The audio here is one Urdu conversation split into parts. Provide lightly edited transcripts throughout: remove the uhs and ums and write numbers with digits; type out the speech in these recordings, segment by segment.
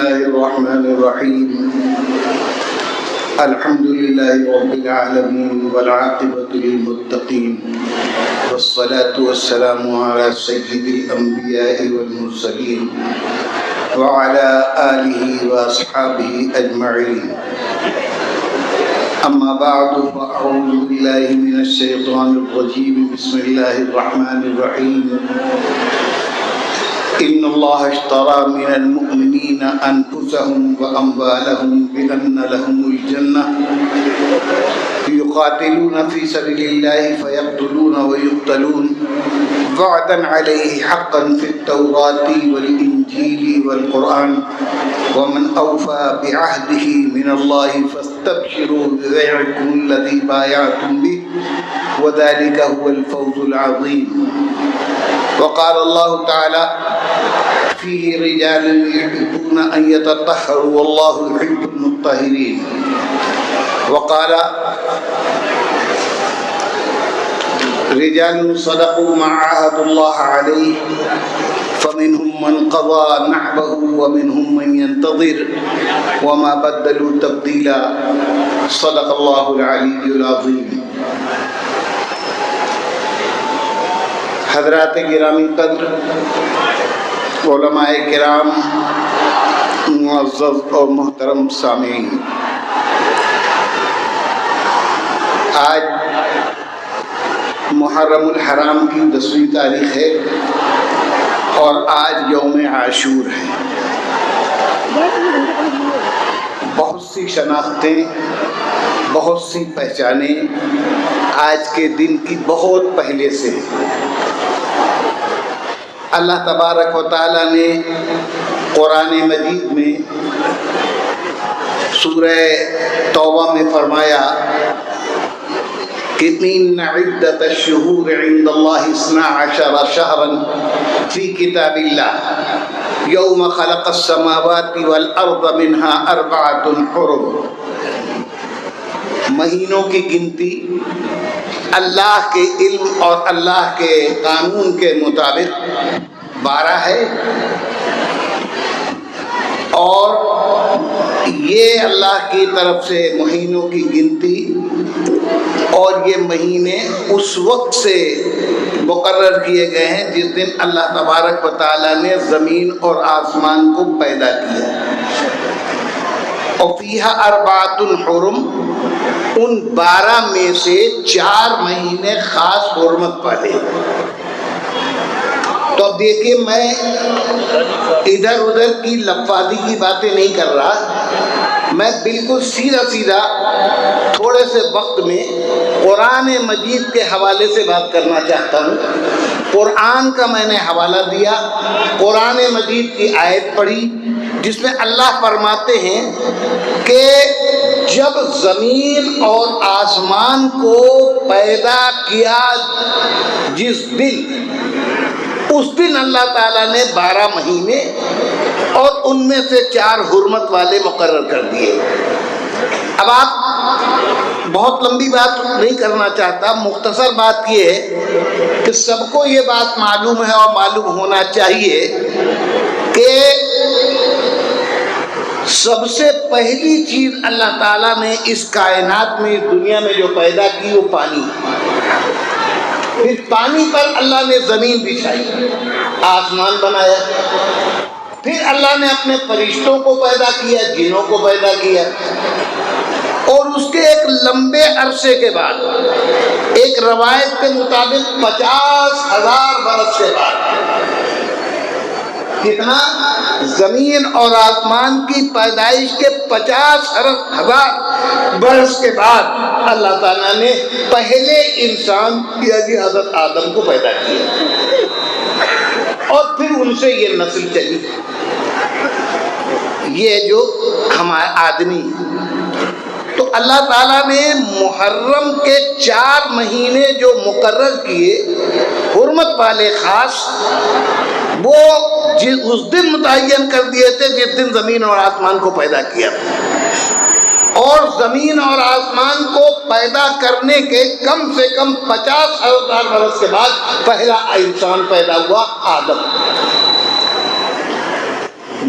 الله الرحمن الرحيم الحمد لله رب العالمين والعاقبة للمتقين والصلاة والسلام على سيد الأنبياء والمرسلين وعلى آله وأصحابه أجمعين أما بعد فأعوذ بالله من الشيطان الرجيم بسم الله الرحمن الرحيم إن الله اشترى من المؤمنين أنفسهم وأموالهم بأن لهم الجنة يقاتلون في سبيل الله فيقتلون ويقتلون وعدا عليه حقا في التوراة والإنجيل والقرآن ومن أوفى بعهده من الله فاستبشروا ببيعكم الذي بايعتم به وذلك هو الفوز العظيم. وقال الله تعالى فيه رجال يحبون أن يتطهروا والله يحب المطهرين. وقال رجال صدقوا ما عاهدوا الله عليه فمنهم من قضى نحبه ومنهم من ينتظر وما بدلوا تبديلا. صدق الله العلي العظيم. حضرات گرامی قدر، علماء کرام، معزز اور محترم سامعین، آج محرم الحرام کی 10ویں تاریخ ہے اور آج یوم عاشور ہے. بہت سی شناختیں، بہت سی پہچانیں آج کے دن کی بہت پہلے سے ہیں. اللہ تبارک و تعالیٰ نے قرآن مجید میں سورہ توبہ میں فرمایا کہ ان عدۃ الشہور عند اللہ 12 شہرا فی کتاب اللہ یوم خلق السماوات والارض منها 4 حرم. مہینوں کی گنتی اللہ کے علم اور اللہ کے قانون کے مطابق 12 ہے، اور یہ اللہ کی طرف سے مہینوں کی گنتی اور یہ مہینے اس وقت سے مقرر کیے گئے ہیں جس دن اللہ تبارک و تعالیٰ نے زمین اور آسمان کو پیدا کیا. اور فیہا 4 حرم، ان 12 میں سے 4 مہینے خاص حرمت والے. تو اب دیکھیں، میں ادھر ادھر کی لفاظی کی باتیں نہیں کر رہا، میں بالکل سیدھا تھوڑے سے وقت میں قرآن مجید کے حوالے سے بات کرنا چاہتا ہوں. قرآن کا میں نے حوالہ دیا، قرآن مجید کی آیت پڑھی جس میں اللہ فرماتے ہیں کہ جب زمین اور آسمان کو پیدا کیا جس دن، اس دن اللہ تعالیٰ نے 12 مہینے اور ان میں سے 4 حرمت والے مقرر کر دیے. اب آپ بہت لمبی بات نہیں کرنا چاہتا، مختصر بات یہ ہے کہ سب کو یہ بات معلوم ہے اور معلوم ہونا چاہیے کہ سب سے پہلی چیز اللہ تعالیٰ نے اس کائنات میں، اس دنیا میں جو پیدا کی وہ پانی. پھر پانی پر اللہ نے زمین بچھائی، آسمان بنایا. پھر اللہ نے اپنے فرشتوں کو پیدا کیا، جنوں کو پیدا کیا. اور اس کے ایک لمبے عرصے کے بعد، ایک روایت کے مطابق 50,000 برس کے بعد، کتنا؟ زمین اور آسمان کی پیدائش کے 50,000 برس کے بعد اللہ تعالیٰ نے پہلے انسان یعنی حضرت آدم کو پیدا کیا، اور پھر ان سے یہ نسل چلی، یہ جو ہمارے آدمی. تو اللہ تعالیٰ نے محرم کے 4 مہینے جو مقرر کیے حرمت والے خاص، وہ اس دن متعین کر دیے تھے جس دن زمین اور آسمان کو پیدا کیا. اور زمین اور آسمان کو پیدا کرنے کے کم سے کم 50,000 برس کے بعد پہلا انسان پیدا ہوا، آدم.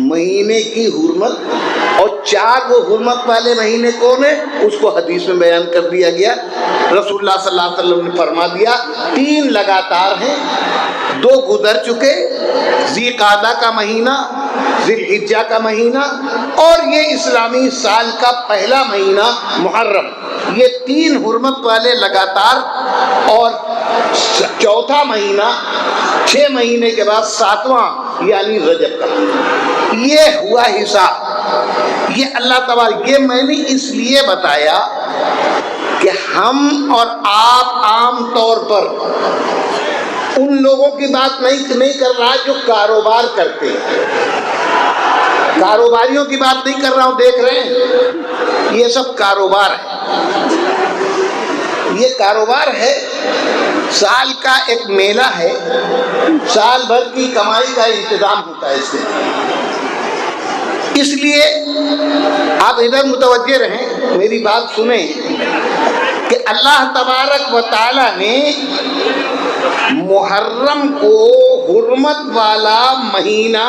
مہینے کی حرمت، اور 4 وہ حرمت والے مہینے کون ہیں اس کو حدیث میں بیان کر دیا گیا۔ رسول اللہ صلی اللہ علیہ وسلم نے فرما دیا 3 لگاتار ہیں، 2 گزر چکے، ذی قعدہ کا مہینہ، ذی الحجہ کا مہینہ، اور یہ اسلامی سال کا پہلا مہینہ محرم۔ یہ 3 حرمت والے لگاتار، اور چوتھا مہینہ 6 مہینے کے بعد 7واں یعنی رجب کا مہینہ۔ یہ ہوا حساب۔ یہ اللہ تبارک، یہ میں نے اس لیے بتایا کہ ہم اور آپ عام طور پر ان لوگوں کی بات نہیں کر رہا جو کاروبار کرتے ہیں، کاروباریوں کی بات نہیں کر رہا ہوں، دیکھ رہے ہیں یہ سب کاروبار ہے۔ یہ کاروبار ہے، سال کا ایک میلہ ہے، سال بھر کی کمائی کا انتظام ہوتا ہے اس سے۔ اس لیے آپ ادھر متوجہ رہیں، میری بات سنیں کہ اللہ تبارک و تعالی نے محرم کو حرمت والا مہینہ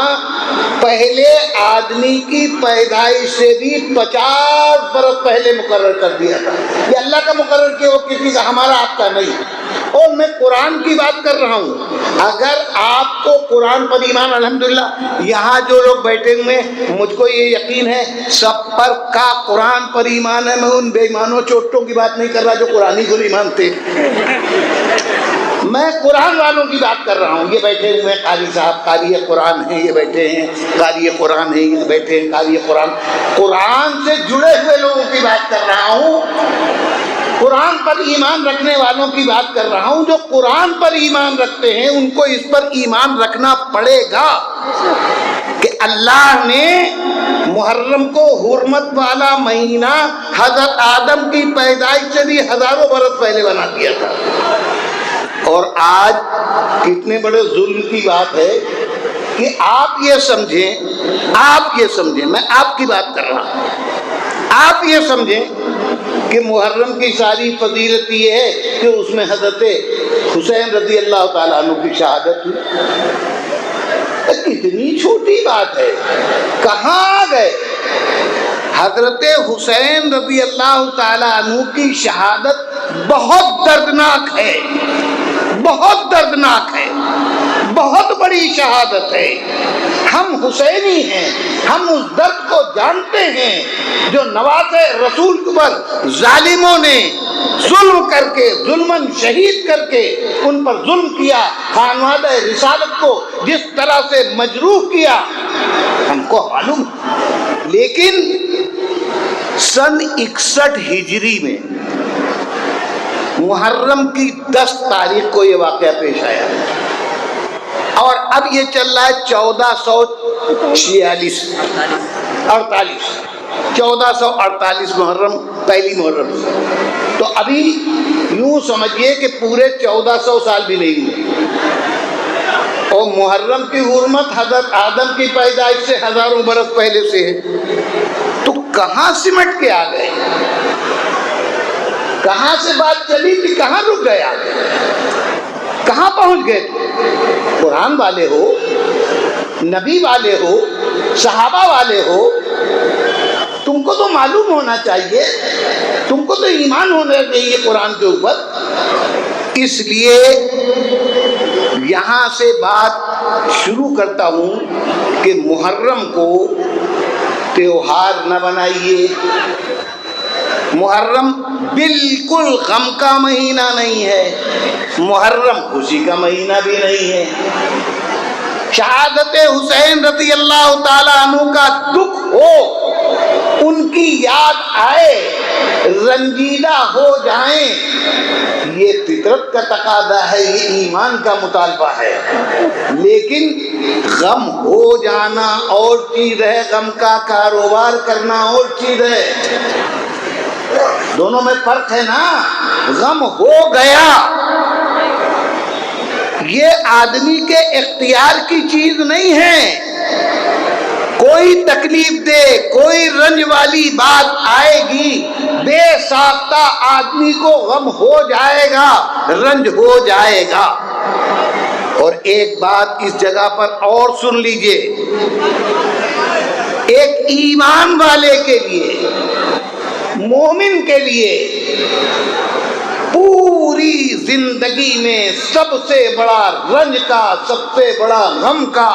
پہلے آدمی کی پیدائش سے بھی 50 برس پہلے مقرر کر دیا تھا۔ یہ اللہ کا مقرر کیا، وہ کسی کا، ہمارا آپ کا نہیں۔ اور میں قرآن کی بات کر رہا ہوں۔ اگر آپ کو قرآن پر ایمان، الحمدللہ یہاں جو لوگ بیٹھے ہوئے مجھ کو یہ یقین ہے سب پر کا قرآن پر ایمان ہے، میں ان بے ایمانوں چوٹوں کی بات نہیں کر رہا جو قرآن کو نہیں مانتے، میں قرآن والوں کی بات کر رہا ہوں۔ یہ بیٹھے ہوئے قاری صاحب قاری قرآن ہیں، یہ بیٹھے ہیں قاری قرآن ہیں، یہ بیٹھے ہیں قاری قرآن، قرآن سے جڑے ہوئے لوگوں کی بات کر رہا ہوں، قرآن پر ایمان رکھنے والوں کی بات کر رہا ہوں۔ جو قرآن پر ایمان رکھتے ہیں ان کو اس پر ایمان رکھنا پڑے گا کہ اللہ نے محرم کو حرمت والا مہینہ حضرت آدم کی پیدائش سے بھی ہزاروں برس پہلے بنا دیا تھا۔ اور آج کتنے بڑے ظلم کی بات ہے کہ آپ یہ سمجھیں، میں آپ کی بات کر رہا ہوں، آپ یہ سمجھیں کہ محرم کی ساری فضیلت یہ ہے کہ اس میں حضرت حسین رضی اللہ تعالیٰ عنہ کی شہادت ہوئی۔ کتنی چھوٹی بات ہے، کہاں گئے؟ حضرت حسین رضی اللہ تعالیٰ عنہ کی شہادت بہت دردناک ہے، بہت دردناک ہے، بہت بڑی شہادت ہے۔ ہم حسینی ہیں، ہم اس درد کو جانتے ہیں جو نوازے رسول پر ظالموں نے ظلم کر کے، ظلماً شہید کر کے ان پر ظلم کیا، خانوادہ رسالت کو جس طرح سے مجروح کیا ہم کو معلوم۔ لیکن سن 61 ہجری میں محرم کی 10 تاریخ کو یہ واقعہ پیش آیا، اور اب یہ چل رہا ہے 1448 محرم، پہلی محرم، تو ابھی یوں سمجھیے کہ پورے 1400 سال بھی نہیں ہوئے، اور محرم کی حرمت حضرت آدم کی پیدائش سے ہزاروں برس پہلے سے ہے۔ تو کہاں سمٹ کے آ گئے؟ کہاں سے بات چلی تھی، کہاں رک گئے آگے، کہاں پہنچ گئے؟ قرآن والے ہو، نبی والے ہو، صحابہ والے ہو، تم کو تو معلوم ہونا چاہیے، تم کو تو ایمان ہونا چاہیے قرآن کے اوپر۔ اس لیے یہاں سے بات شروع کرتا ہوں کہ محرم کو تہوار نہ بنائیے۔ محرم بالکل غم کا مہینہ نہیں ہے، محرم خوشی کا مہینہ بھی نہیں ہے۔ شہادت حسین رضی اللہ تعالیٰ عنہ کا دکھ ہو، ان کی یاد آئے، رنجیدہ ہو جائیں، یہ فطرت کا تقاضا ہے، یہ ایمان کا مطالبہ ہے۔ لیکن غم ہو جانا اور چیز ہے، غم کا کاروبار کرنا اور چیز ہے، دونوں میں فرق ہے نا۔ غم ہو گیا یہ آدمی کے اختیار کی چیز نہیں ہے، کوئی تکلیف دے، کوئی رنج والی بات آئے گی، بے ساختہ آدمی کو غم ہو جائے گا، رنج ہو جائے گا۔ اور ایک بات اس جگہ پر اور سن لیجئے، ایک ایمان والے کے لیے، مومن کے لیے پوری زندگی میں سب سے بڑا رنج کا، سب سے بڑا غم کا،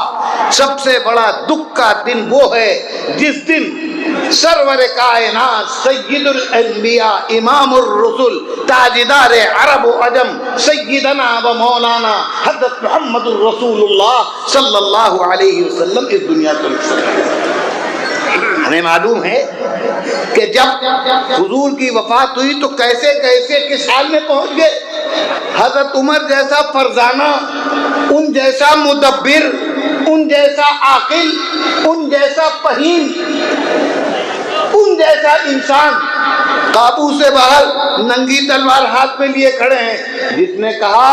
سب سے بڑا دکھ کا دن وہ ہے جس دن سرور کائنات سید الانبیاء امام الرسل تاجدار عرب و عجم سیدنا و مولانا حضرت محمد الرسول اللہ صلی اللہ علیہ وسلم اس دنیا کو رخصت۔ ہمیں معلوم ہے کہ جب حضور کی وفات ہوئی تو کیسے کیسے کس حال میں پہنچ گئے۔ حضرت عمر جیسا فرزانہ، ان جیسا مدبر، ان جیسا عاقل، ان جیسا فہیم، ان جیسا انسان قابو سے باہر ننگی تلوار ہاتھ میں لیے کھڑے ہیں، جس نے کہا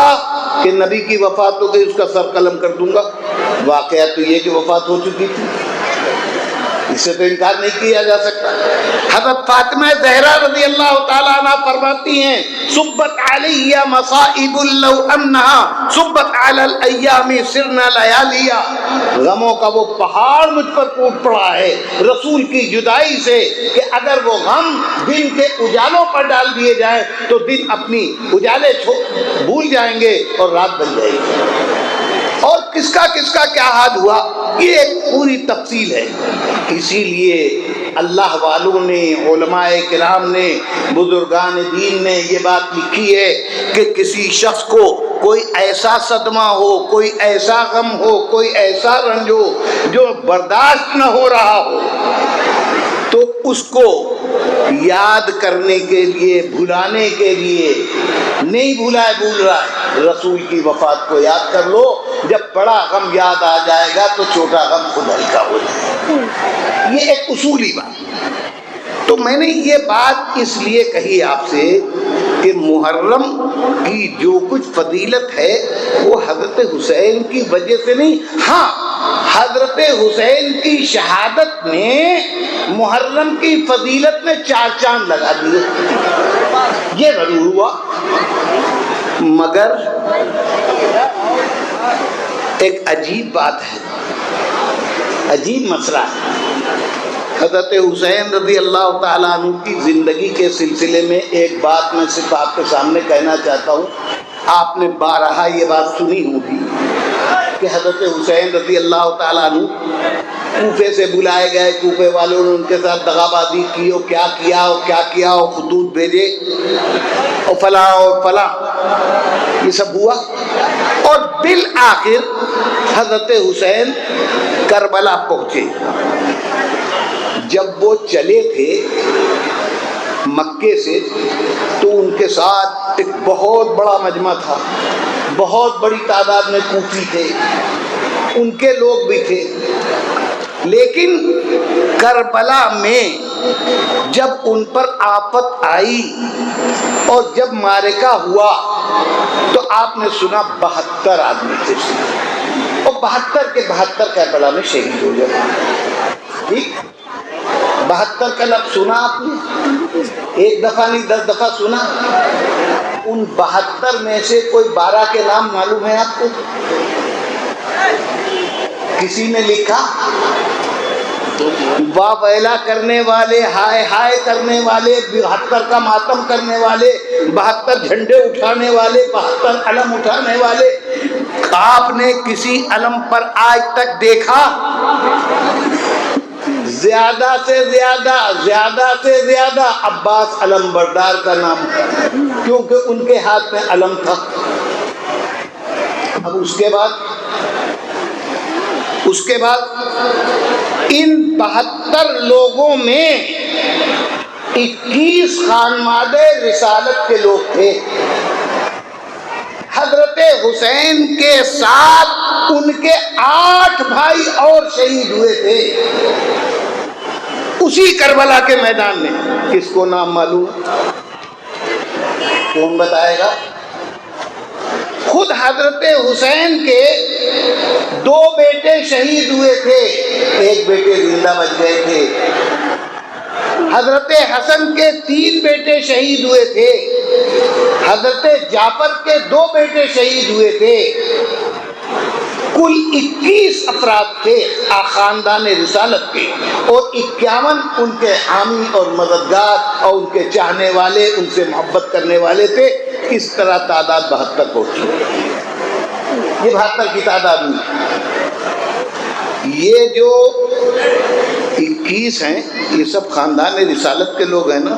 کہ نبی کی وفات ہو گئی، اس کا سر قلم کر دوں گا۔ واقعہ تو یہ کہ وفات ہو چکی تھی، اس سے تو انکار نہیں کیا جا سکتا۔ حضرت فاطمہ زہرا رضی اللہ تعالیٰ عنہ فرماتی ہیں صبت علیہ مصائب لو انہا صبت علی الایام سرنا لیالیا، غموں کا وہ پہاڑ مجھ پر ٹوٹ پڑا ہے رسول کی جدائی سے کہ اگر وہ غم دن کے اجالوں پر ڈال دیے جائیں تو دن اپنی اجالے بھول جائیں گے اور رات بن جائے گی۔ اور کس کا کیا حال ہوا، یہ ایک پوری تفصیل ہے۔ اسی لیے اللہ والوں نے، علماء کرام نے، بزرگان دین نے یہ بات لکھی ہے کہ کسی شخص کو کوئی ایسا صدمہ ہو، کوئی ایسا غم ہو، کوئی ایسا رنج ہو جو برداشت نہ ہو رہا ہو، تو اس کو یاد کرنے کے لیے، بھلانے کے لیے، نہیں بھول رہا ہے، رسول کی وفات کو یاد کر لو۔ جب بڑا غم یاد آ جائے گا تو چھوٹا غم خود ہلکا ہو جائے گا۔ یہ ایک اصولی بات۔ تو میں نے یہ بات اس لیے کہی آپ سے کہ محرم کی جو کچھ فضیلت ہے وہ حضرت حسین کی وجہ سے نہیں، ہاں حضرت حسین کی شہادت نے محرم کی فضیلت میں 4 چاند لگا دیے، یہ ضرور ہوا۔ مگر ایک عجیب بات ہے، عجیب مسئلہ ہے۔ حضرت حسین رضی اللہ تعالیٰ عنہ کی زندگی کے سلسلے میں ایک بات میں صرف آپ کے سامنے کہنا چاہتا ہوں۔ آپ نے بارہا یہ بات سنی ہوگی کہ حضرت حسین رضی اللہ تعالیٰ عنہ کوفے سے بلائے گئے، کوفے والوں نے ان کے ساتھ دغا بازی کی، اور کیا کیا اور خطوط بھیجے اور فلاں یہ سب ہوا، اور بالآخر حضرت حسین کربلا پہنچے۔ جب وہ چلے تھے مکے سے تو ان کے ساتھ ایک بہت بڑا مجمع تھا، بہت بڑی تعداد میں کوفی تھے، ان کے لوگ بھی تھے۔ لیکن کربلا میں جب ان پر آفت آئی اور جب معرکہ ہوا تو آپ نے سنا 72 آدمی تھے، اور 72 کے 72 کربلا میں شہید ہو گئے۔ ٹھیک، 72 کا لفظ سنا آپ نے، ایک دفعہ نہیں 10 دفعہ سنا۔ ان 72 میں سے کوئی 12 کے نام معلوم ہے آپ کو؟ کسی نے لکھا؟ واہ ویلا کرنے والے، ہائے ہائے کرنے والے، 72 کا ماتم کرنے والے، 72 جھنڈے اٹھانے والے، 72 علم اٹھانے والے، آپ نے کسی علم پر آج تک دیکھا؟ زیادہ سے زیادہ عباس علم بردار کا نام، کیونکہ ان کے ہاتھ میں علم تھا۔ اب اس کے بعد ان 72 لوگوں میں 21 خانواد رسالت کے لوگ تھے۔ حضرت حسین کے ساتھ ان کے 8 بھائی اور شہید ہوئے تھے اسی کربلا کے میدان میں۔ کس کو نام معلوم؟ کون بتائے گا؟ خود حضرت حسین کے 2 بیٹے شہید ہوئے تھے، ایک بیٹے زندہ بچ گئے تھے۔ حضرت حسن کے 3 بیٹے شہید ہوئے تھے، حضرت جعفر کے 2 بیٹے شہید ہوئے تھے، کل 21 افراد تھے خاندان رسالت کے، اور 51 ان کے حامی اور مددگار اور ان کے چاہنے والے، ان سے محبت کرنے والے تھے۔ اس طرح تعداد 72 پہنچی۔ یہ 72 کی تعداد میں یہ جو 21 ہیں یہ سب خاندان رسالت کے لوگ ہیں نا۔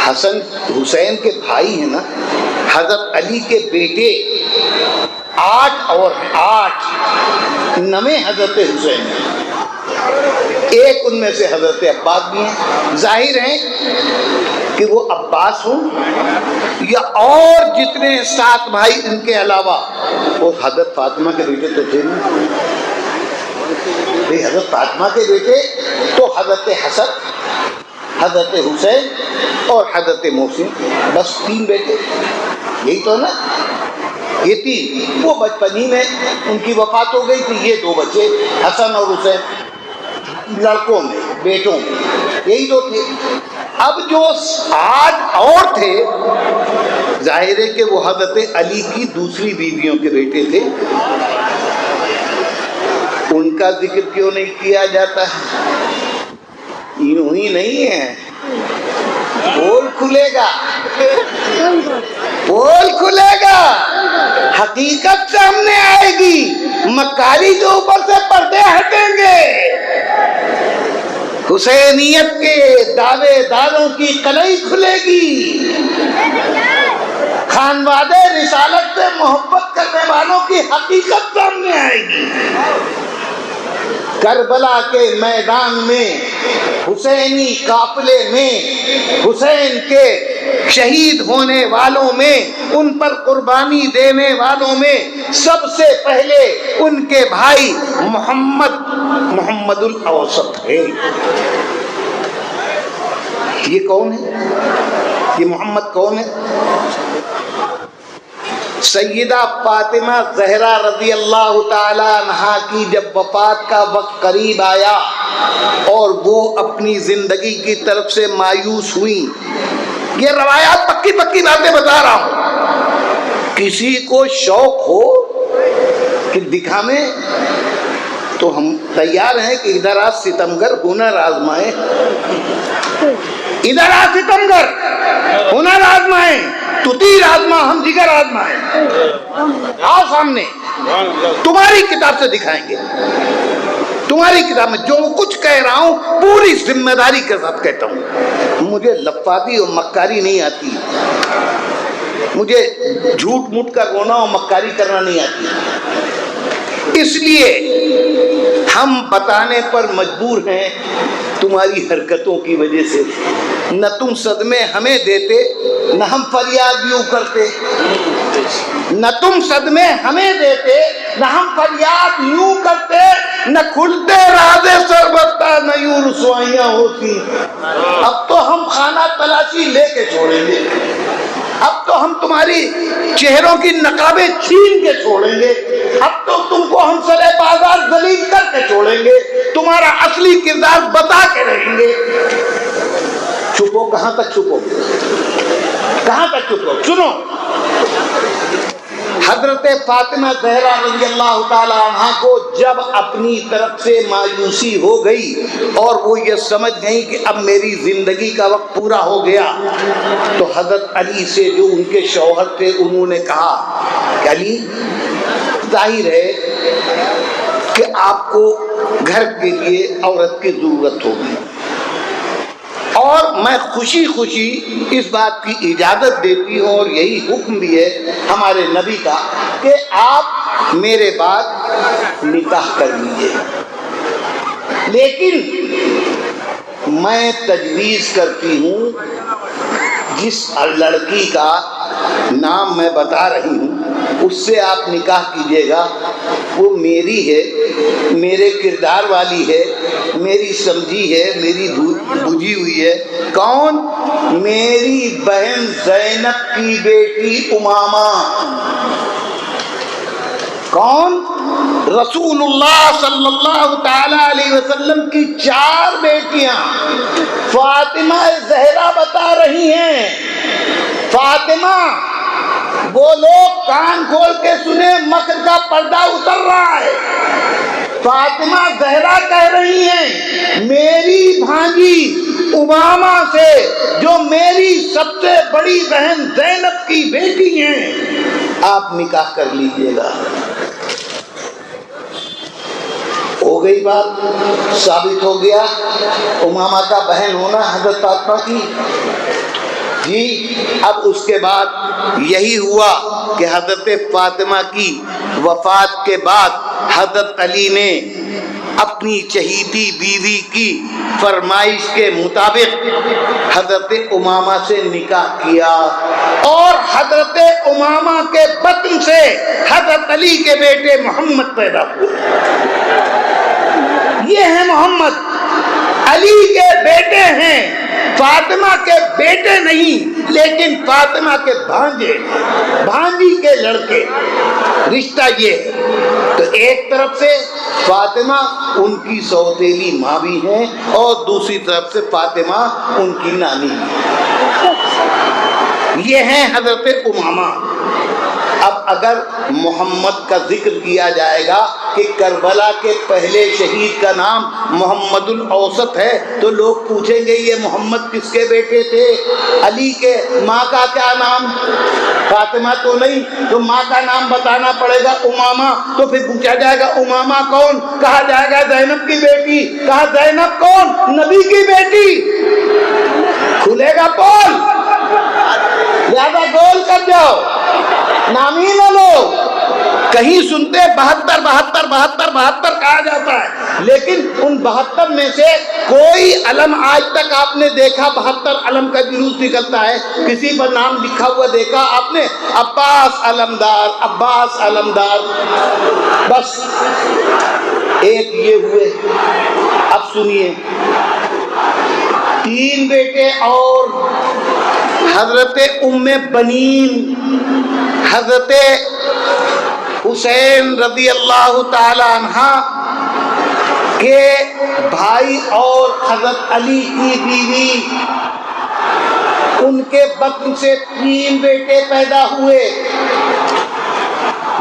حسن حسین کے بھائی ہیں نا، حضرت علی کے بیٹے 8 اور 8 9 حضرت حسین ہیں، ایک ان میں سے حضرت عباس بھی ہیں۔ ظاہر ہے کہ وہ عباس ہوں یا اور جتنے 7 بھائی ان کے علاوہ، وہ حضرت فاطمہ کے بیٹے تو تھے نہیں۔ حضرت فاطمہ کے بیٹے تو حضرت حسن، حضرت حسین اور حضرت محسن، بس 3 بیٹے، یہی تو نا، یہ 3۔ وہ بچپن ہی میں ان کی وفات ہو گئی تھی، یہ 2 بچے حسن اور حسین، لڑکوں میں، بیٹوں میں، یہی 2 تھے۔ اب جو 8 اور تھے، ظاہر ہے کہ وہ حضرت علی کی دوسری بیویوں کے بیٹے تھے، ان کا ذکر کیوں نہیں کیا جاتا؟ یوں ہی نہیں ہے، پول کھلے گا، پول کھلے گا، حقیقت سامنے آئے گی، مکاری جو اوپر سے پردے ہٹیں گے، حسینیت کے دعوے داروں کی قلعی کھلے گی، خانوادے رسالت سے محبت کرنے والوں کی حقیقت سامنے آئے گی۔ کربلا کے میدان میں، حسینی قافلے میں، حسین کے شہید ہونے والوں میں، ان پر قربانی دینے والوں میں سب سے پہلے ان کے بھائی محمد الاوسط ہے۔ یہ کون ہے؟ یہ محمد کون ہے؟ سیدہ فاطمہ زہرا رضی اللہ تعالی عنہا کی جب وفات کا وقت قریب آیا اور وہ اپنی زندگی کی طرف سے مایوس ہوئی، یہ روایات پکی پکی باتیں بتا رہا ہوں، کسی کو شوق ہو کہ دکھاویں تو ہم تیار ہیں کہ ادھر آ ستمگر ہنر آزمائیں، ادھر آ ستمگر ہنر آزمائیں، تو تیر آزما ہم جگر آزمائیں، آؤ سامنے، تمہاری کتاب سے دکھائیں گے، تمہاری کتاب میں جو کچھ کہہ رہا ہوں پوری ذمہ داری کے ساتھ کہتا ہوں، مجھے لفاظی اور مکاری نہیں آتی، مجھے جھوٹ موٹ کا رونا اور مکاری کرنا نہیں آتی، اس لیے ہم بتانے پر مجبور ہیں تمہاری حرکتوں کی وجہ سے، نہ تم صدمے ہمیں دیتے نہ ہم فریاد یوں کرتے، نہ تم صدمے ہمیں دیتے نہ ہم فریاد یوں کرتے، نہ کھلتے راز سربتا نہ یوں رسوائیاں ہوتی۔ اب تو ہم خانہ تلاشی لے کے چھوڑیں گے، اب تو ہم تمہاری چہروں کی نقابیں چھین کے چھوڑیں گے، اب تو تم کو ہم سرے بازار ذلیل کر کے چھوڑیں گے، تمہارا اصلی کردار بتا کے رہیں گے۔ چھپو، کہاں تک چھپو، کہاں تک چھپو؟ سنو، حضرت فاطمہ زہرا رضی اللہ تعالی عنہا کو جب اپنی طرف سے مایوسی ہو گئی اور وہ یہ سمجھ گئی کہ اب میری زندگی کا وقت پورا ہو گیا، تو حضرت علی سے جو ان کے شوہر تھے انہوں نے کہا کہ علی، ظاہر ہے کہ آپ کو گھر کے لیے عورت کی ضرورت ہوگی، اور میں خوشی خوشی اس بات کی اجازت دیتی ہوں، اور یہی حکم بھی ہے ہمارے نبی کا کہ آپ میرے بعد نکاح کر لیجیے، لیکن میں تجویز کرتی ہوں جس لڑکی کا نام میں بتا رہی ہوں اس سے آپ نکاح کیجیے گا، وہ میری ہے، میرے کردار والی ہے، میری سمجھی ہے، میری بجھی ہوئی ہے۔ کون؟ میری بہن زینب کی بیٹی امامہ۔ کون؟ رسول اللہ صلی اللہ تعالی علیہ وسلم کی 4 بیٹیاں فاطمہ زہرا بتا رہی ہیں، فاطمہ وہ لوگ کان کھول کے سنے، مکر کا پردہ اتر رہا ہے۔ فاطمہ زہرا کہہ رہی ہیں میری بھانجی امامہ سے، جو میری سب سے بڑی بہن زینب کی بیٹی ہیں، آپ نکاح کر لیجئے گا۔ ہو گئی بات، ثابت ہو گیا امامہ کا بہن ہونا حضرت فاطمہ کی۔ جی اب اس کے بعد یہی ہوا کہ حضرت فاطمہ کی وفات کے بعد حضرت علی نے اپنی چہیتی بیوی کی فرمائش کے مطابق حضرت امامہ سے نکاح کیا، اور حضرت امامہ کے بطن سے حضرت علی کے بیٹے محمد پیدا ہوئے۔ یہ ہیں محمد، علی کے بیٹے ہیں، فاطمہ کے بیٹے نہیں لیکن فاطمہ کے بھانجے، بھانجی کے لڑکے، رشتہ یہ ہے۔ تو ایک طرف سے فاطمہ ان کی سوتیلی ماں بھی ہیں، اور دوسری طرف سے فاطمہ ان کی نانی بھی۔ یہ ہیں حضرت امامہ۔ اب اگر محمد کا ذکر کیا جائے گا کہ کربلا کے پہلے شہید کا نام محمد الاوسط ہے، تو لوگ پوچھیں گے یہ محمد کس کے بیٹے تھے؟ علی کے ماں کا کیا نام؟ فاطمہ تو نہیں، تو ماں کا نام بتانا پڑے گا امامہ۔ تو پھر پوچھا جائے گا امامہ کون؟ کہا جائے گا زینب کی بیٹی۔ کہا زینب کون؟ نبی کی بیٹی۔ کھلے گا پول، لہذا گول کر جاؤ، نامی نہ لو۔ کہیں سنتے 72 72 72 72 کہا جاتا ہے، لیکن ان 72 میں سے کوئی علم آج تک آپ نے دیکھا 72 علم کا جلوس نکلتا ہے؟ کسی پر نام لکھا ہوا دیکھا آپ نے؟ عباس علمدار، عباس علمدار، بس ایک یہ ہوئے۔ اب سنیے، 3 بیٹے اور حضرت ام بنین حضرت حسین رضی اللہ تعالی عنہ کے بھائی اور حضرت علی کی بیوی، ان کے بطن سے 3 بیٹے پیدا ہوئے۔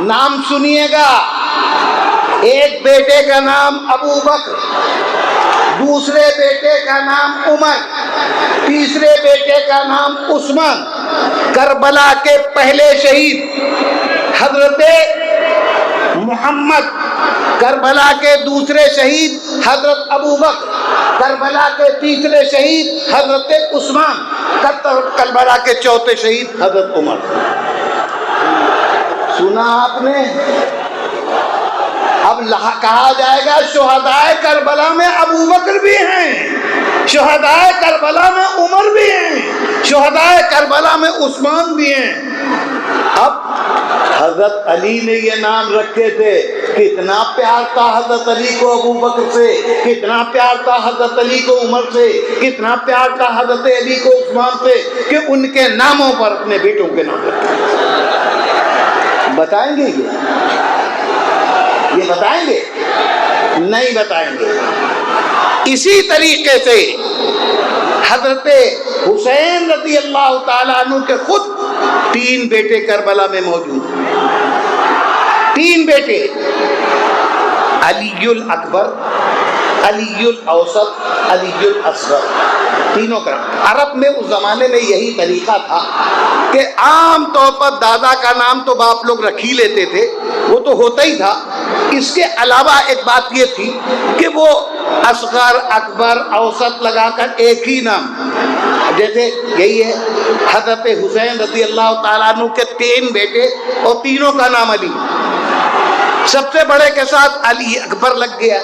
نام سنیے گا، ایک بیٹے کا نام ابو بکر، دوسرے بیٹے کا نام عمر، تیسرے بیٹے کا نام عثمان۔ کربلا کے پہلے شہید حضرت محمد، کربلا کے دوسرے شہید حضرت ابو بکر، کربلا کے تیسرے شہید حضرت عثمان، کربلا کے چوتھے شہید حضرت عمر۔ سنا آپ نے؟ اب کہا جائے گا شہدائے کربلا میں ابو بکر بھی ہیں، شہدائے کربلا میں عمر بھی ہیں، شہدائے کربلا میں عثمان بھی ہیں۔ اب حضرت علی نے یہ نام رکھے تھے، کتنا پیار تھا حضرت علی کو ابو بکر سے، کتنا پیار تھا حضرت علی کو عمر سے، کتنا پیار تھا حضرت علی کو عثمان سے، کہ ان کے ناموں پر اپنے بیٹوں کے نام رکھے۔ بتائیں گے یہ بتائیں گے؟ نہیں بتائیں گے۔ اسی طریقے سے حضرت حسین رضی اللہ تعالیٰ عنہ کے خود 3 بیٹے کربلا میں موجود ہیں، 3 بیٹے، علی الاکبر، علی الاوسط، علی الاصغر، تینوں کا۔ عرب میں اس زمانے میں یہی طریقہ تھا کہ عام طور پر دادا کا نام تو باپ لوگ رکھ ہی لیتے تھے، وہ تو ہوتا ہی تھا۔ اس کے علاوہ ایک بات یہ تھی کہ وہ اصغر، اکبر، اوسط لگا کر ایک ہی نام، جیسے یہی ہے حضرت حسین رضی اللہ تعالیٰ عنہ کے 3 بیٹے اور تینوں کا نام علی۔ سب سے بڑے کے ساتھ علی اکبر لگ گیا،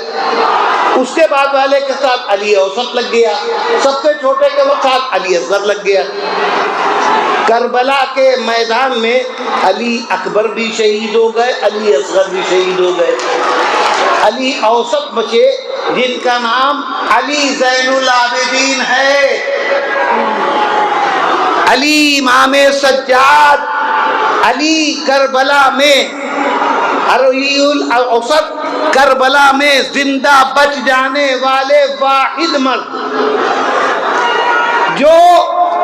اس کے بعد والے کے ساتھ علی اوسط لگ گیا، سب سے چھوٹے کے ساتھ علی اصغر لگ گیا۔ کربلا کے میدان میں علی اکبر بھی شہید ہو گئے، علی اصغر بھی شہید ہو گئے۔ علی اوسط بچے جن کا نام علی زین العابدین ہے، علی امام سجاد، علی کربلا میں، علی الاوسط کربلا میں زندہ بچ جانے والے واحد مرد، جو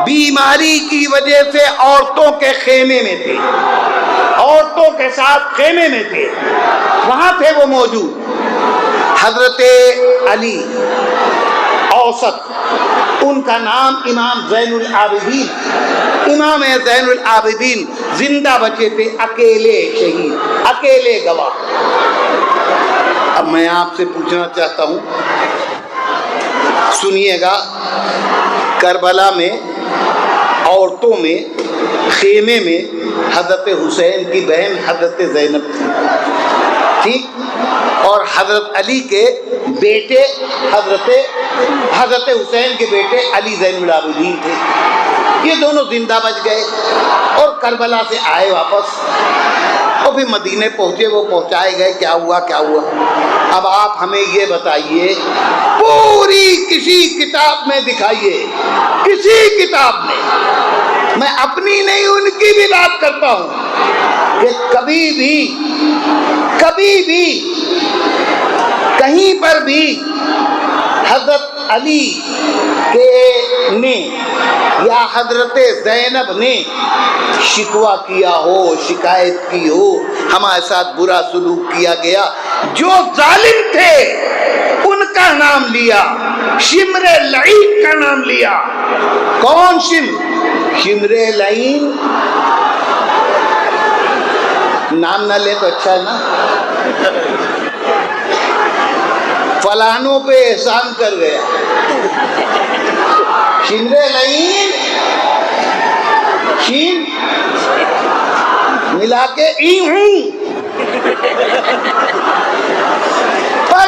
بیماری کی وجہ سے عورتوں کے خیمے میں تھے، عورتوں کے ساتھ خیمے میں تھے، وہاں تھے وہ موجود۔ حضرت علی اوسط، ان کا نام امام زین العابدین، امام زین العابدین زندہ بچے تھے، اکیلے شہید، اکیلے گواہ۔ اب میں آپ سے پوچھنا چاہتا ہوں، سنیے گا، کربلا میں عورتوں میں خیمے میں حضرت حسین کی بہن حضرت زینب تھی، ٹھیک، اور حضرت علی کے بیٹے حضرت حسین کے بیٹے علی زین العابدین تھے۔ یہ دونوں زندہ بچ گئے اور کربلا سے آئے واپس، اور پھر مدینے پہنچے، وہ پہنچائے گئے، کیا ہوا کیا ہوا۔ اب آپ ہمیں یہ بتائیے، پوری کسی کتاب میں دکھائیے، کسی کتاب میں، میں اپنی نہیں ان کی بھی بات کرتا ہوں، کہ کبھی بھی کہیں پر بھی حضرت علی نے یا حضرت زینب نے شکوہ کیا ہو، شکایت کی ہو، ہمارے ساتھ برا سلوک کیا گیا، جو ظالم تھے ان کا نام لیا، شمر لعین کا نام لیا۔ کون شمر لعین؟ نام نہ لے تو اچھا ہے نا، فلانوں پہ احسان کر گیا، شمر لعین، شین ملا کے ای ہوں، پر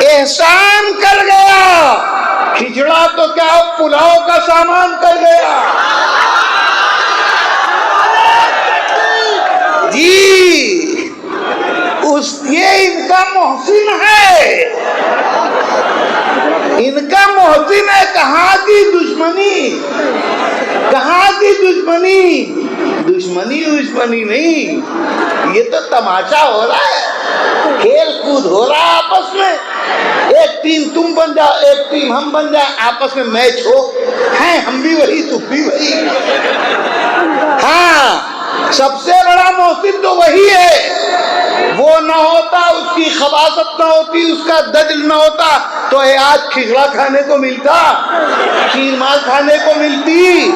احسان کر گیا، کھچڑا تو کیا پلاؤ کا سامان کر گیا۔ جی یہ ان کا محسن ہے، ان کا محسن ہے۔ کہاں کی دشمنی، کہاں کی دشمنی، دشمنی نہیں، یہ تو تماشا ہو رہا ہے، کھیل کود ہو رہا ہے آپس میں، ایک ٹیم تم بن جاؤ، ایک ٹیم ہم بن جائیں، آپس میں میچ ہو، ہیں ہم بھی وہی تم بھی وہی۔ ہاں، سب سے بڑا محسن تو وہی ہے، وہ نہ ہوتا، اس کی خباثت نہ ہوتی، اس کا دجل نہ ہوتا تو آج کھچڑا کھانے کو ملتا، شیرمال کھانے کو ملتی،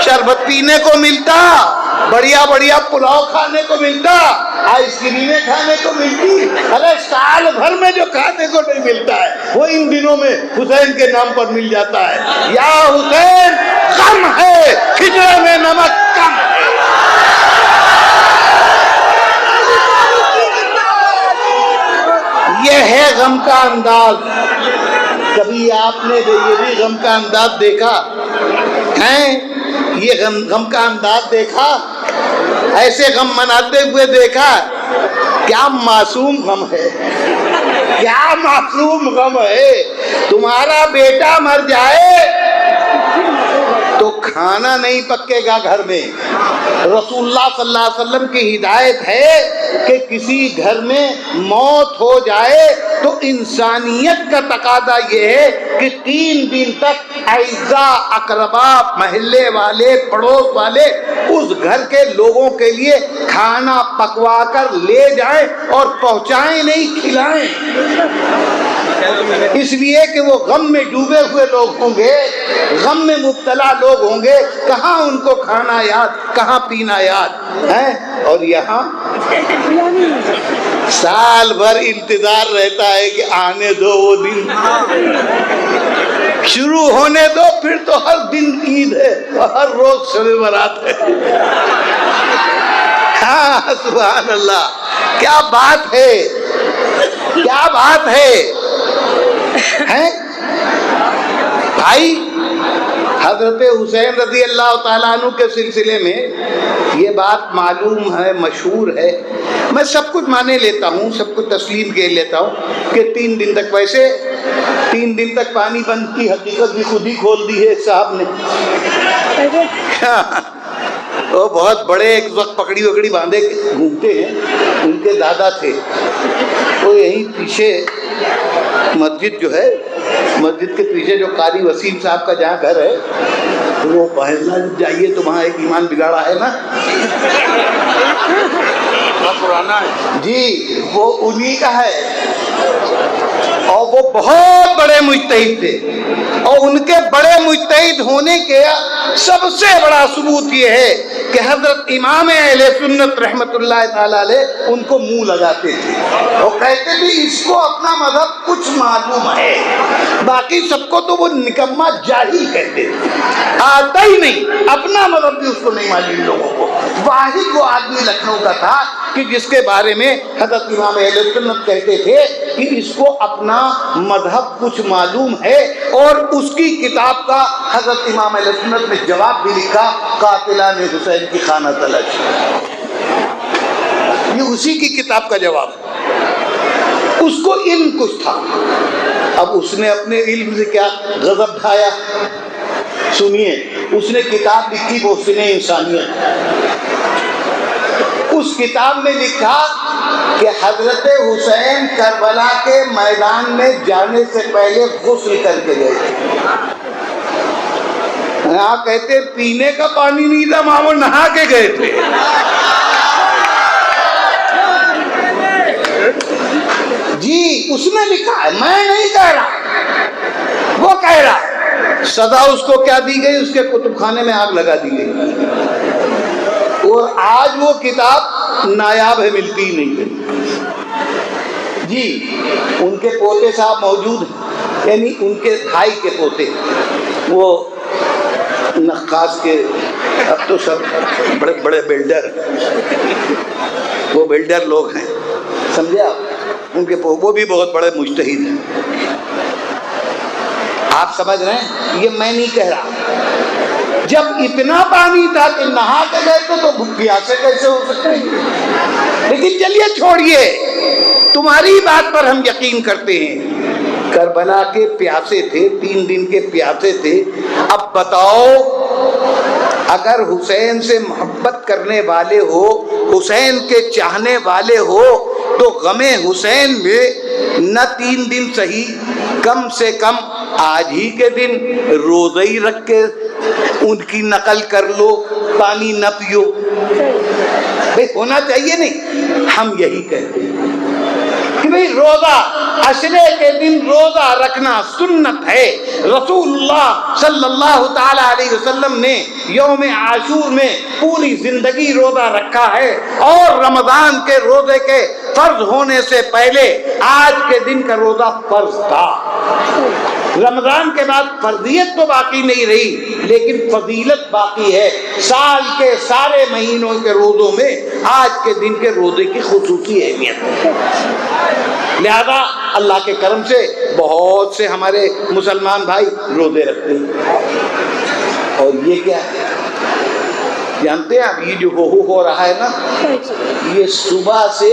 شربت پینے کو ملتا، بڑھیا بڑھیا پلاؤ کھانے کو ملتا، آئس کریمیں کھانے کو ملتی۔ ارے سال بھر میں جو کھانے کو نہیں ملتا ہے وہ ان دنوں میں حسین کے نام پر مل جاتا ہے۔ یا حسین غم ہے، کھچڑے میں نمک کم ہے۔ یہ ہے غم کا انداز۔ کبھی آپ نے یہ بھی غم کا انداز دیکھا ہے؟ یہ غم کا انداز دیکھا؟ ایسے غم مناتے ہوئے دیکھا؟ کیا معصوم غم ہے، کیا معصوم غم ہے۔ تمہارا بیٹا مر جائے تو کھانا نہیں پکے گا گھر میں۔ رسول اللہ صلی اللہ علیہ وسلم کی ہدایت ہے کہ کسی گھر میں موت ہو جائے تو انسانیت کا تقاضا یہ ہے کہ 3 دن تک اعزاء، اقربا، محلے والے، پڑوس والے اس گھر کے لوگوں کے لیے کھانا پکوا کر لے جائیں اور پہنچائیں نہیں، کھلائیں، اس لیے کہ وہ غم میں ڈوبے ہوئے لوگ ہوں گے، غم میں مبتلا لوگ ہوں گے، کہاں ان کو کھانا یاد، کہاں پینا یاد ہے۔ اور یہاں سال بھر انتظار رہتا ہے کہ آنے دو وہ دن، شروع ہونے دو، پھر تو ہر دن عید ہے اور ہر روز شب برات ہے۔ ہاں سبحان اللہ، کیا بات ہے، کیا بات ہے بھائی۔ حضرت حسین رضی اللہ تعالیٰ عنہ کے سلسلے میں یہ بات معلوم ہے، مشہور ہے، میں سب کچھ مانے لیتا ہوں، سب کچھ تسلیم کر لیتا ہوں کہ 3 دن تک، ویسے 3 دن تک پانی بند کی حقیقت بھی خود ہی کھول دی ہے صاحب نے۔ وہ بہت بڑے ایک وقت پکڑی وکڑی باندھے گھومتے ہیں، ان کے دادا تھے، وہ یہیں پیچھے مسجد جو ہے، مسجد کے پیچھے جو قاری وسیم صاحب کا جہاں گھر ہے وہ پہلنا جائیے تو وہاں ایک ایمان بگاڑا ہے نا، پرانا ہے جی، وہ انہی کا ہے، اور وہ بہت بڑے مجتہد تھے، اور ان کے بڑے مجتہد ہونے کے سب سے بڑا ثبوت یہ ہے کہ حضرت امام اہل سنت رحمت اللہ تعالی علیہ ان کو منہ لگاتے تھے اور کہتے تھے اس کو اپنا مذہب کچھ معلوم ہے، باقی سب کو تو وہ نکما جاہل کہتے تھے، آتا ہی نہیں، اپنا مذہب بھی اس کو نہیں معلوم لوگوں کو۔ واحد وہ آدمی لکھنؤ کا تھا کہ جس کے بارے میں حضرت امام اہل سنت کہتے تھے کہ اس کو اپنا مذہب کچھ معلوم ہے، اور اس کی کتاب کا حضرت امام اہل سنت نے جواب بھی لکھا، قاتلان حسین کی خانہ تلش، یہ اسی کی کتاب کا جواب۔ اس کو علم کچھ تھا، اب اس نے اپنے علم سے کیا غضب ڈھایا، سنیے، اس نے کتاب لکھی محسن انسانیت، اس کتاب میں لکھا کہ حضرت حسین کربلا کے میدان میں جانے سے پہلے غسل کر کے گئے تھے، یہاں کہتے پینے کا پانی نہیں تھا، وہاں وہ نہا کے گئے تھے۔ جی اس نے لکھا ہے، میں نہیں کہہ رہا، وہ کہہ رہا۔ سزا اس کو کیا دی گئی؟ اس کے کتب خانے میں آگ لگا دی گئی، اور آج وہ کتاب نایاب ہے، ملتی ہی نہیں ہے۔ جی ان کے پوتے صاحب موجود ہیں، یعنی ان کے بھائی کے پوتے، وہ نقاش کے، اب تو سب بڑے بڑے بلڈر، وہ بلڈر لوگ ہیں، سمجھے آپ، ان کے وہ بھی بہت بڑے مجتہد ہیں۔ آپ سمجھ رہے ہیں، یہ میں نہیں کہہ رہا، جب اتنا پانی تھا کہ نہا کے گئے تو پیاسے کیسے ہو سکتے ہیں؟ لیکن چلیے چھوڑیے، تمہاری بات پر ہم یقین کرتے ہیں، کربلا کے پیاسے تھے، 3 دن کے پیاسے تھے۔ اب بتاؤ، اگر حسین سے محبت کرنے والے ہو، حسین کے چاہنے والے ہو، تو غم حسین میں نہ 3 دن صحیح، کم سے کم آج ہی کے دن روزہ ہی رکھ کے ان کی نقل کر لو، پانی نہ پیو، بھئی ہونا چاہیے نہیں؟ ہم یہی کہتے ہیں کہ بھئی روزہ، عشرے کے دن روزہ رکھنا سنت ہے۔ رسول اللہ صلی اللہ تعالی علیہ وسلم نے یوم عاشور میں پوری زندگی روزہ رکھا ہے، اور رمضان کے روزے کے فرض ہونے سے پہلے آج کے دن کا روزہ فرض تھا۔ رمضان کے بعد فرضیت تو باقی نہیں رہی، لیکن فضیلت باقی ہے۔ سال کے سارے مہینوں کے روزوں میں آج کے دن کے روزے کی خصوصی اہمیت ہے، لہذا اللہ کے کرم سے بہت سے ہمارے مسلمان بھائی روزے رکھتے ہیں۔ اور یہ کیا ہے جانتے ہیں آپ؟ یہ جو ہو رہا ہے نا، یہ صبح سے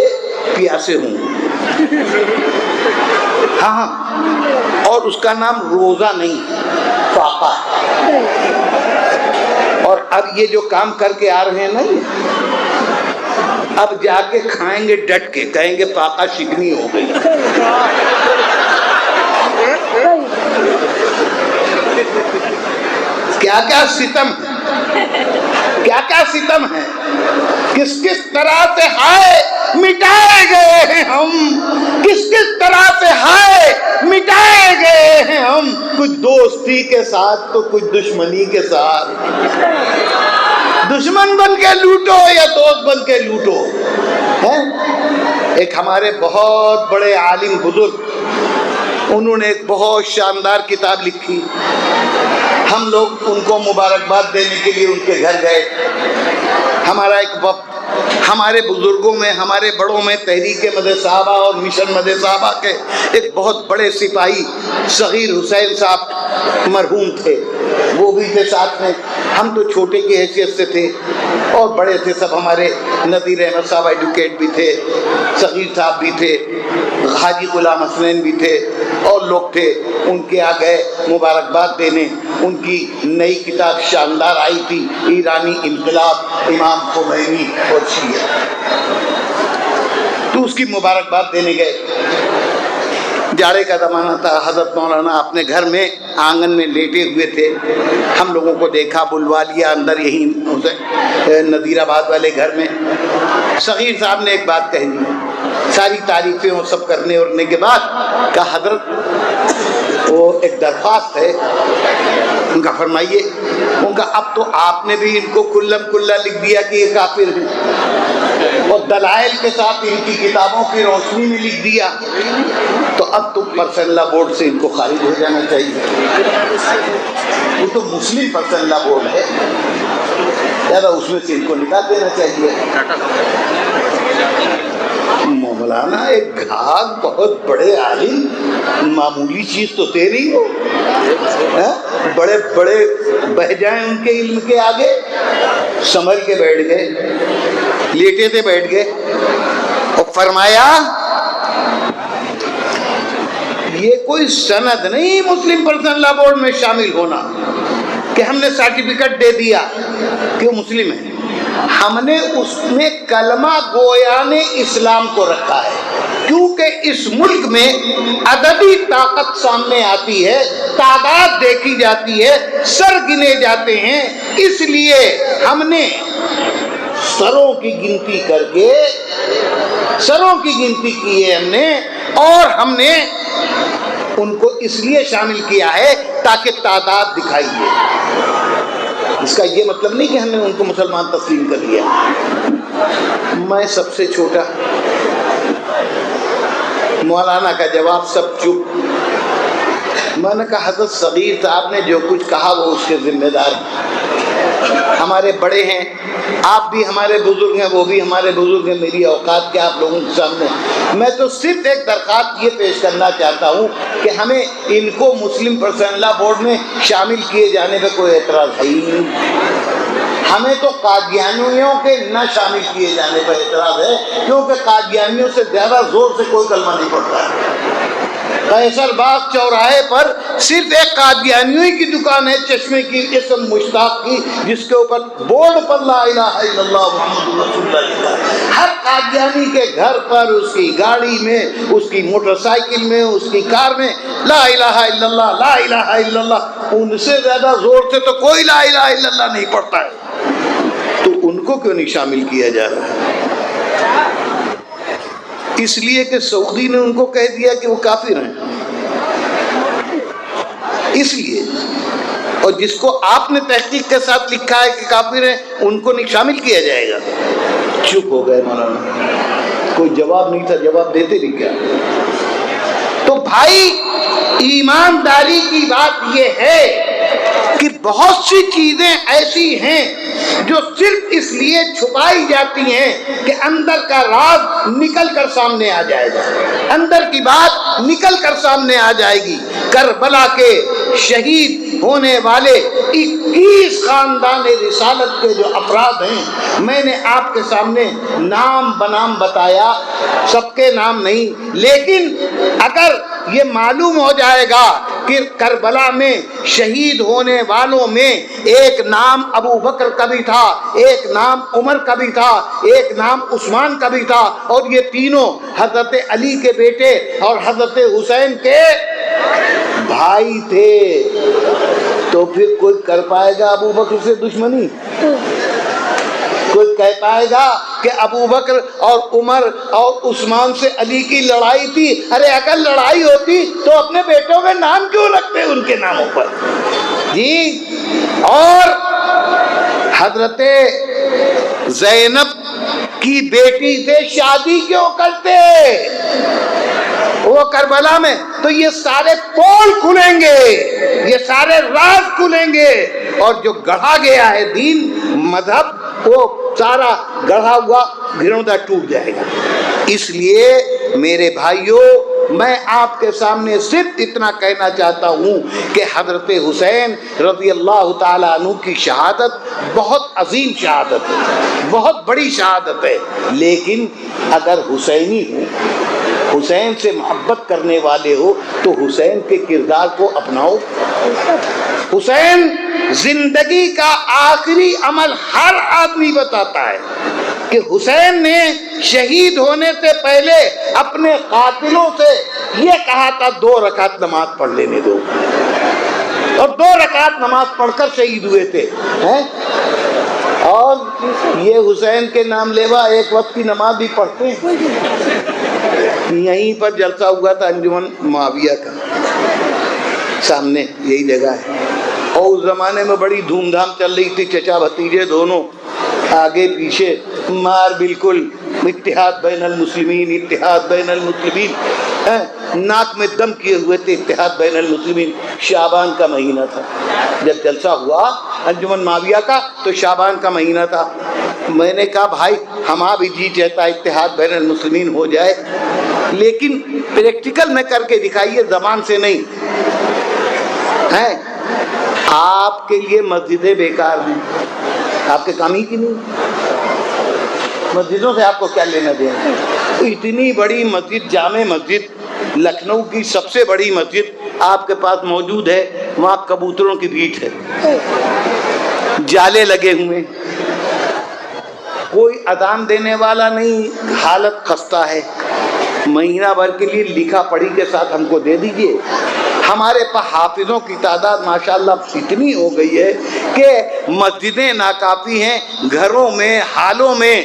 پیاسے ہوں، ہاں، اور اس کا نام روزہ نہیں، فاقہ۔ اور اب یہ جو کام کر کے آ رہے ہیں نا، اب جا کے کھائیں گے ڈٹ کے، کہیں گے فاقہ شکنی ہو گئی۔ کیا کیا ستم ہے، کیا کیا ستم ہے، کس کس طرح سے ہائے مٹائے گئے ہیں ہم، کس کس طرح سے ہائے مٹائے گئے ہیں ہم، کچھ دوستی کے ساتھ تو کچھ دشمنی کے ساتھ۔ دشمن بن کے لوٹو یا دوست بن کے لوٹو، ہے؟ ایک ہمارے بہت بڑے عالم بزرگ، انہوں نے ایک بہت شاندار کتاب لکھی، ہم لوگ ان کو مبارکباد دینے کے لیے ان کے گھر گئے۔ ہمارا ایک وقت، ہمارے بزرگوں میں، ہمارے بڑوں میں تحریک مدد صحابہ اور مشن مدد صحابہ کے ایک بہت بڑے سپاہی صغیر حسین صاحب مرحوم تھے، وہ بھی تھے ساتھ میں۔ ہم تو چھوٹے کی حیثیت سے تھے، اور بڑے تھے سب ہمارے، نذیر احمد صاحب ایڈوکیٹ بھی تھے، صغیر صاحب بھی تھے، حاجی غلام حسنین بھی تھے، اور لوگ تھے۔ ان کے آ گئے مبارکباد دینے، ان کی نئی کتاب شاندار آئی تھی، ایرانی انقلاب، امام خمینی اور شیعہ، تو اس کی مبارکباد دینے گئے۔ جاڑے کا زمانہ تھا، حضرت مولانا اپنے گھر میں آنگن میں لیٹے ہوئے تھے، ہم لوگوں کو دیکھا، بلوا لیا اندر، یہی نذیر آباد والے گھر میں۔ صغیر صاحب نے ایک بات کہی، ساری تعریفیں اور سب کرنے اورنے کے بعد کہا حضرت وہ ایک درخواست ہے، ان کا فرمائیے۔ ان کا اب تو آپ نے بھی ان کو کلم کلہ لکھ دیا کہ یہ کافر ہیں، اور دلائل کے ساتھ ان کی کتابوں کی روشنی میں لکھ دیا، تو اب تو پرسنل لا بورڈ سے ان کو خارج ہو جانا چاہیے۔ وہ تو مسلم پرسنل لا بورڈ ہے، زیادہ اس میں سے ان کو نکال دینا چاہیے۔ مولانا ایک گھاگ بہت بڑے عالم، معمولی چیز تو تیری ہو، بڑے بڑے بہ جائیں ان کے علم کے آگے۔ سنبھل کے بیٹھ گئے، لیٹے تھے بیٹھ گئے، اور فرمایا یہ کوئی سند نہیں مسلم پرسنل لا بورڈ میں شامل ہونا کہ ہم نے سرٹیفکیٹ دے دیا کہ وہ مسلم ہے، ہم نے اس میں کلمہ گویان اسلام کو رکھا ہے، کیونکہ اس ملک میں عددی طاقت سامنے آتی ہے، تعداد دیکھی جاتی ہے، سر گنے جاتے ہیں، اس لیے ہم نے سروں کی گنتی کر کے، سروں کی گنتی کی ہے ہم نے، اور ہم نے ان کو اس لیے شامل کیا ہے تاکہ تعداد دکھائی دے۔ اس کا یہ مطلب نہیں کہ ہم نے ان کو مسلمان تسلیم کر لیا۔ میں سب سے چھوٹا، مولانا کا جواب سب چپ۔ میں نے کہا حضرت صغیر صاحب نے جو کچھ کہا وہ اس کے ذمہ دار ہیں، ہمارے بڑے ہیں، آپ بھی ہمارے بزرگ ہیں، وہ بھی ہمارے بزرگ ہیں، میری اوقات کیا آپ لوگوں کے سامنے۔ میں تو صرف ایک درخواست یہ پیش کرنا چاہتا ہوں کہ ہمیں ان کو مسلم پرسنل لا بورڈ میں شامل کیے جانے پہ کوئی اعتراض ہے ہی نہیں۔ ہمیں تو قادیانیوں کے نہ شامل کیے جانے پر اعتراض ہے، کیونکہ قادیانیوں سے زیادہ زور سے کوئی کلمہ نہیں پڑتا ہے۔ قیصر باغ چوراہے پر صرف ایک قادیانیوں کی دکان ہے، چشمے کی، اسم مشتاق کی، جس کے اوپر بورڈ پر لا الہ الا اللہ محمد رسول اللہ لکھا ہے۔ ہر قادیانی کے گھر پر، اس کی گاڑی میں، اس کی موٹر سائیکل میں، اس کی کار میں لا الہ الا اللہ، لا الہ الا اللہ۔ ان سے زیادہ زور سے تو کوئی لا الہ الا اللہ نہیں پڑتا ہے، تو ان کو کیوں نہیں شامل کیا جا رہا ہے؟ اس لیے کہ سعودی نے ان کو کہہ دیا کہ وہ کافر ہیں، اس لیے۔ اور جس کو آپ نے تحقیق کے ساتھ لکھا ہے کہ کافر ہیں، ان کو نہیں شامل کیا جائے گا۔ چپ ہو گئے مولانا، کوئی جواب نہیں تھا، جواب دیتے نہیں کیا۔ تو بھائی ایمانداری کی بات یہ ہے کہ بہت سی چیزیں ایسی ہیں جو صرف اس لیے چھپائی جاتی ہیں کہ اندر کا راز نکل کر سامنے آ جائے گا، اندر کی بات نکل کر سامنے آ جائے گی۔ کربلا کے شہید ہونے والے 21 خاندان رسالت کے جو افراد ہیں، میں نے آپ کے سامنے نام بنام بتایا، سب کے نام نہیں، لیکن اگر یہ معلوم ہو جائے گا کہ کربلا میں شہید ہونے والوں میں ایک نام ابو بکر کا بھی تھا، ایک نام عمر کا بھی تھا، ایک نام عثمان کا بھی تھا، اور یہ تینوں حضرت علی کے بیٹے اور حضرت حسین کے بھائی تھے، تو پھر کوئی کر پائے گا ابو بکر سے دشمنی؟ کوئی کہہ پائے گا کہ ابو بکر اور عمر اور عثمان سے علی کی لڑائی تھی؟ ارے اگر لڑائی ہوتی تو اپنے بیٹوں کے نام کیوں رکھتے ان کے ناموں پر؟ جی، اور حضرت زینب کی بیٹی سے شادی کیوں کرتے وہ کربلا میں؟ تو یہ سارے پول کھلیں گے، یہ سارے راز کھلیں گے، اور جو گڑھا گیا ہے دین مذہب، وہ سارا گڑھا ہوا گھروندہ ٹوٹ جائے گا۔ اس لیے میرے بھائیوں، میں آپ کے سامنے صرف اتنا کہنا چاہتا ہوں کہ حضرت حسین رضی اللہ تعالیٰ عنہ کی شہادت بہت عظیم شہادت ہے، بہت بڑی شہادت ہے، لیکن اگر حسینی ہو، حسین سے محبت کرنے والے ہو، تو حسین کے کردار کو اپناؤ۔ حسین زندگی کا آخری عمل ہر آدمی بتاتا ہے کہ حسین نے شہید ہونے سے پہلے اپنے قاتلوں سے یہ کہا تھا 2 رکعت نماز پڑھ لینے دو، اور 2 رکعت نماز پڑھ کر شہید ہوئے تھے. اور یہ حسین کے نام لیوا ایک وقت کی نماز بھی پڑھتے ہیں. یہیں پر جلسہ ہوا تھا انجمن معاویہ کا، سامنے یہی جگہ ہے. اور اس زمانے میں بڑی دھوم دھام چل رہی تھی، چچا بھتیجے دونوں آگے پیچھے مار، بالکل اتحاد بین المسلمین، اتحاد بین المسلمین، ناک میں دم کیے ہوئے تھے، اتحاد بین المسلمین. شعبان کا مہینہ تھا جب جلسہ ہوا انجمن معاویہ کا، تو شعبان کا مہینہ تھا. میں نے کہا بھائی ہمارا بھی جی چاہتا ہے اتحاد بین المسلمین ہو جائے، لیکن پریکٹیکل میں کر کے دکھائیے، زبان سے نہیں. آپ کے لیے مسجدیں بیکار ہیں، آپ کے کام ہی کی نہیں. مسجدوں سے آپ کو کیا لینا دینا؟ اتنی بڑی مسجد، جامع مسجد، لکھنؤ کی سب سے بڑی مسجد آپ کے پاس موجود ہے، وہاں کبوتروں کی بھیٹ ہے، جالے لگے ہوئے، کوئی اذان دینے والا نہیں، حالت خستہ ہے. مہینہ بھر کے لیے لکھا پڑھی کے ساتھ ہم کو دے دیجئے. ہمارے پاس حافظوں کی تعداد ماشاءاللہ اتنی ہو گئی ہے کہ مسجدیں ناکافی ہیں. گھروں میں، حالوں میں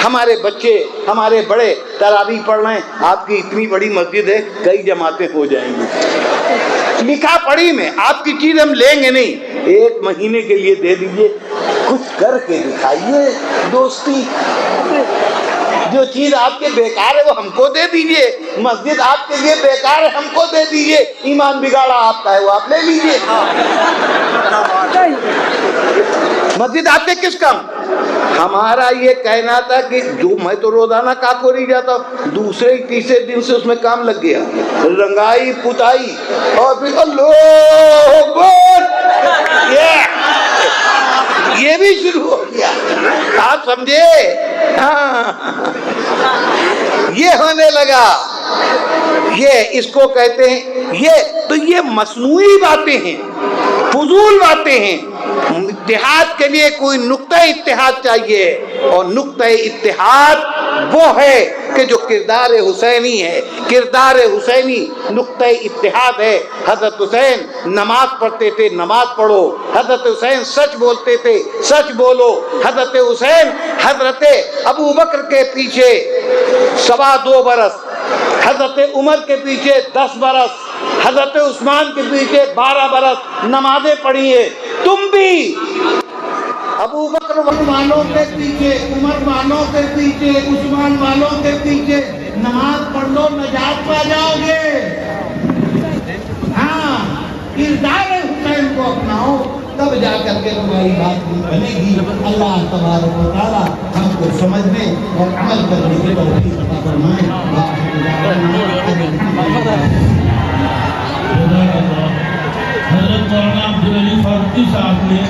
ہمارے بچے، ہمارے بڑے تراویح پڑھ رہے ہیں. آپ کی اتنی بڑی مسجد ہے، کئی جماعتیں ہو جائیں گی. لکھا پڑھی میں آپ کی چیز ہم لیں گے نہیں، 1 مہینے کے لیے دے دیجئے. کچھ کر کے دکھائیے دوستی. جو چیز آپ کے بیکار ہے وہ ہم کو دے دیجئے. مسجد آپ کے لیے بیکار ہے، ہم کو دے دیجئے. ایمان بگاڑا آپ کا ہے، وہ آپ لے لیجئے. مسجد آپ کے کس کام؟ ہمارا یہ کہنا تھا کہ جو میں تو روزانہ کاکوری جاتا ہوں، دوسرے تیسرے دن سے اس میں کام لگ گیا، رنگائی پتائی، اور پھر اللہ اکبر، یہ بھی شروع ہو گیا. آپ سمجھے؟ یہ ہونے لگا. یہ اس کو کہتے ہیں، یہ مصنوعی باتیں ہیں، فضول باتیں ہیں. اتحاد کے لیے کوئی نقطہ اتحاد چاہیے، اور نقطہ اتحاد وہ ہے کہ جو کردار حسینی ہے. کردار حسینی نقطہ اتحاد ہے. حضرت حسین نماز پڑھتے تھے، نماز پڑھو. حضرت حسین سچ بولتے تھے، سچ بولو. حضرت حسین حضرت ابو بکر کے پیچھے 2.25 برس، حضرت عمر کے پیچھے 10 برس، حضرت عثمان کے پیچھے 12 برس نمازیں پڑھی ہیں. تم بھی ابو بکر والوں کے پیچھے، عمر والوں کے پیچھے، عثمان والوں کے پیچھے نماز پڑھ لو، نجات پا جاؤ گے. ہاں، کردار حسین کو اپناؤ، تب جا کر کے تمہاری بات بھی بنے گی. اللہ تبارک و تعالی ہم کو سمجھنے اور عمل کرنے کی توفیق عطا فرمائے. حضرت مولانا عبدالعلی فاروقی صاحب نے